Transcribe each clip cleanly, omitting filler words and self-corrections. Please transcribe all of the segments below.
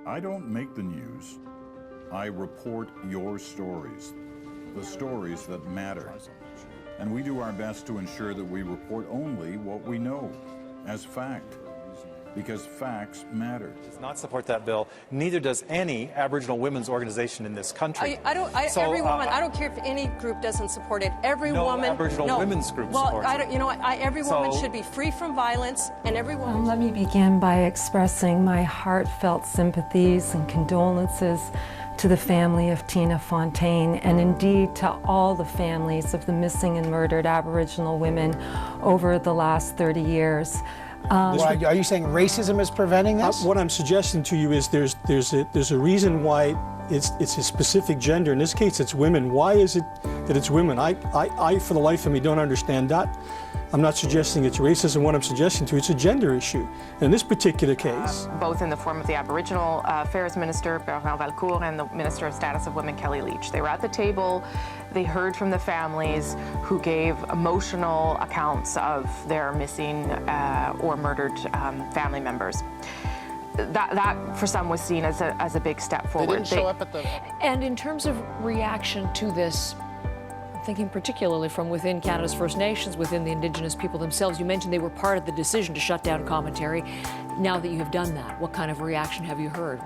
I don't make the news. I report your stories, the stories that matter. And we do our best to ensure that we report only what we know as fact, because facts matter. Does not support that bill. Neither does any Aboriginal women's organization in this country. Every woman. I don't care if any group doesn't support it. Every no woman. Aboriginal women's group supports it. You know what? Every woman should be free from violence, and every woman. Let me begin by expressing my heartfelt sympathies and condolences to the family of Tina Fontaine, and indeed to all the families of the missing and murdered Aboriginal women over the last 30 years. Are you saying racism is preventing this? What I'm suggesting to you is there's a reason why it's a specific gender. In this case, it's women. Why is it that it's women? I for the life of me, don't understand that. I'm not suggesting it's racism. What I'm suggesting to you, it's a gender issue. And in this particular case, both in the form of the Aboriginal Affairs Minister, Bernard Valcourt, and the Minister of Status of Women, Kelly Leitch. They were at the table. They heard from the families who gave emotional accounts of their missing or murdered family members. That for some was seen as a big step forward. They didn't show up at the... And in terms of reaction to this, thinking particularly from within Canada's First Nations, within the Indigenous people themselves, you mentioned they were part of the decision to shut down commentary. Now that you have done that, what kind of reaction have you heard?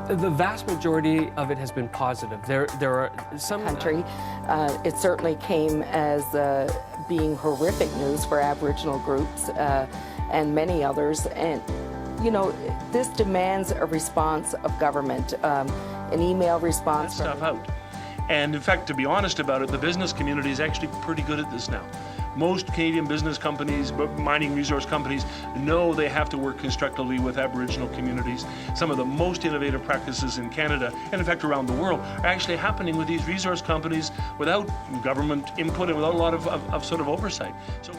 The vast majority of it has been positive. There are some... Country. It certainly came as being horrific news for Aboriginal groups and many others. And, you know, this demands a response of government, an email response. Stuff out. And in fact, to be honest about it, the business community is actually pretty good at this now. Most Canadian business companies, mining resource companies, know they have to work constructively with Aboriginal communities. Some of the most innovative practices in Canada, and in fact around the world, are actually happening with these resource companies without government input and without a lot of sort of oversight. So.